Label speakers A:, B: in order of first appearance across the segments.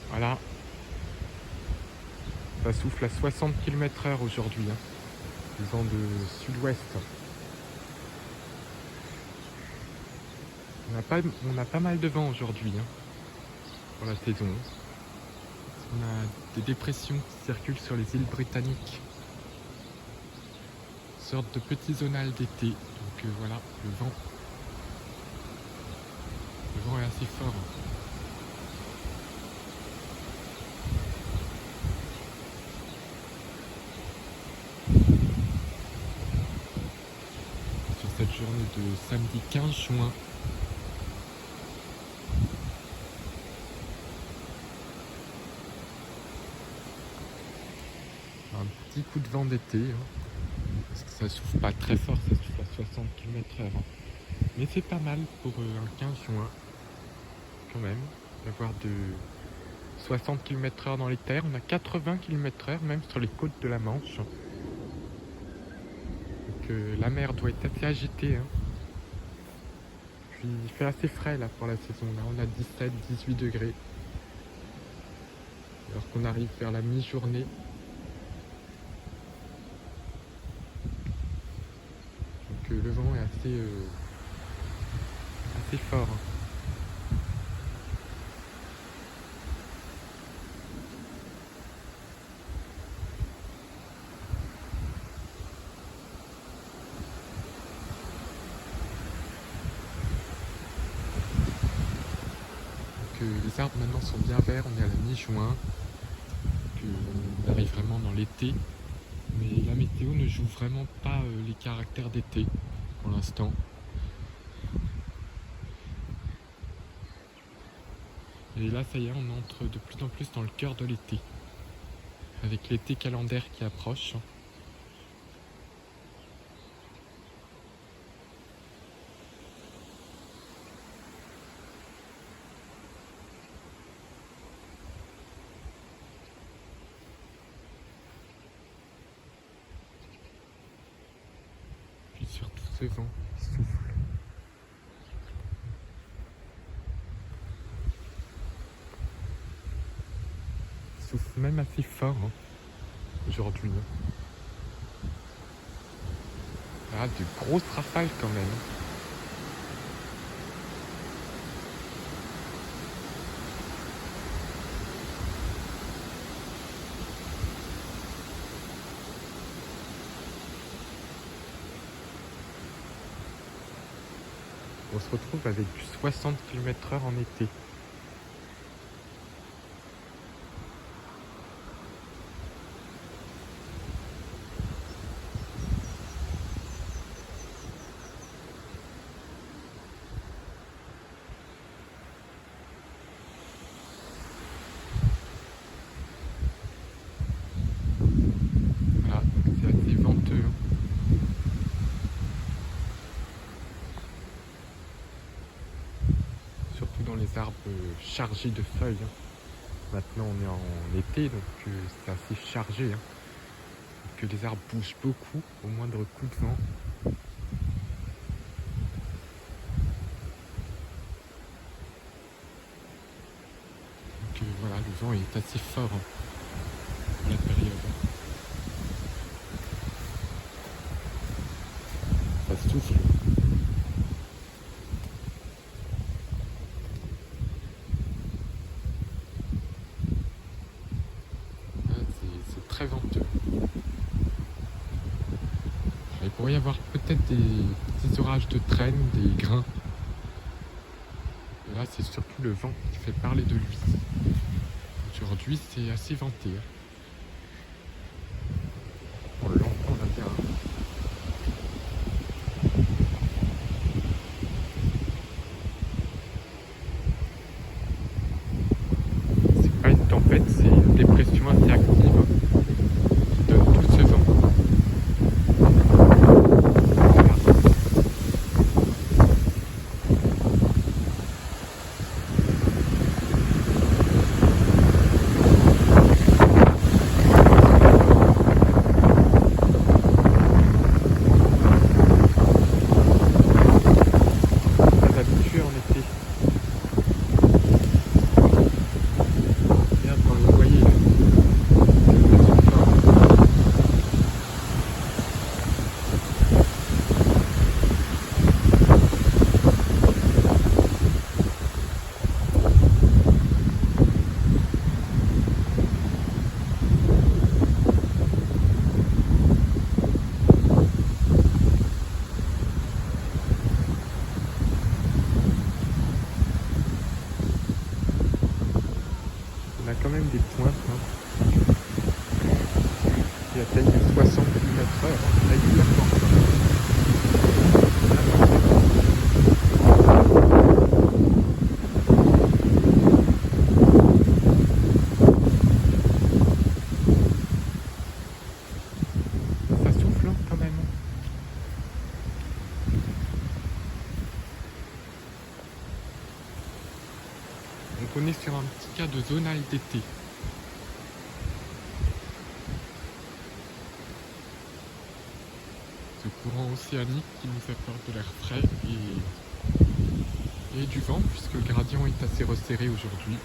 A: Voilà, ça souffle à 60 km/h aujourd'hui, hein, du vent de sud-ouest. On a pas mal de vent aujourd'hui, hein, pour la saison. On a des dépressions qui circulent sur les îles britanniques. Sorte de petit zonal d'été. Donc voilà, le vent est assez fort. Sur cette journée de samedi 15 juin. Un petit coup de vent d'été, hein, parce que ça souffle pas très fort, ça souffle à 60 km/h. Hein. Mais c'est pas mal pour un 15 juin, quand même, d'avoir de 60 km/h dans les terres. On a 80 km/h même sur les côtes de la Manche. Donc la mer doit être assez agitée. Hein. Puis il fait assez frais là pour la saison. Là on a 17-18 degrés. Alors qu'on arrive vers la mi-journée. Donc le vent est assez fort. Hein. Les arbres maintenant sont bien verts, on est à la mi-juin, on arrive vraiment dans l'été, mais la météo ne joue vraiment pas les caractères d'été pour l'instant. Et là ça y est, on entre de plus en plus dans le cœur de l'été, avec l'été calendaire qui approche. Surtout ce vent qui souffle. Il souffle même assez fort hein, aujourd'hui. Ah, de grosses rafales quand même. On se retrouve avec du 60 km/h en été. Voilà, c'est assez venteux. Surtout dans les arbres chargés de feuilles. Maintenant on est en été, donc c'est assez chargé. Que les arbres bougent beaucoup au moindre coup de vent. Donc voilà, le vent est assez fort pour la période. Ça souffle. C'est très venteux. Il pourrait y avoir peut-être des petits orages de traîne, des grains. Et là, c'est surtout le vent qui fait parler de lui. Aujourd'hui, c'est assez venté. On l'entend là bien. C'est pas une tempête, c'est une dépression assez active qui donne tout ce vent. quand même des pointes qui atteignent 60 km/h régulièrement. Ça souffle quand même. Donc on est sur un petit cas de zone d'été. Ce courant océanique qui nous apporte de l'air frais et du vent, puisque le gradient est assez resserré aujourd'hui.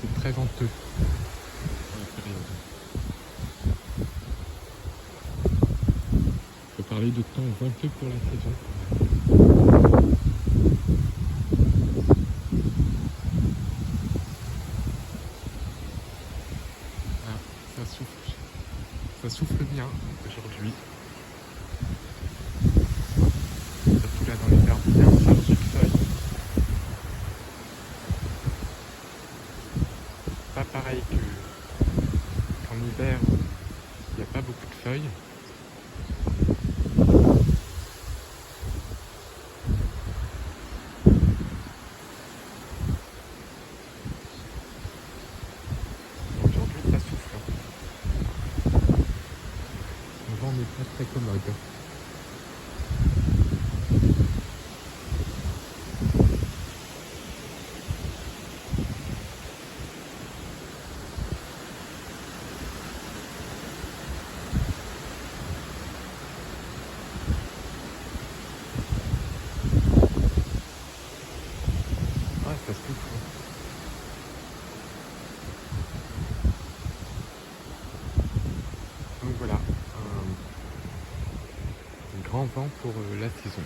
A: C'est très venteux pour la période. On peut parler de temps venteux pour la saison. Ah, ça souffle bien aujourd'hui. Surtout là dans les arbres bien chargés de feuilles. Pas pareil qu'en hiver où il n'y a pas beaucoup de feuilles. Aujourd'hui ça souffle. Le vent n'est pas très commode. Ah, ça souffle. Donc voilà, un grand vent pour la saison.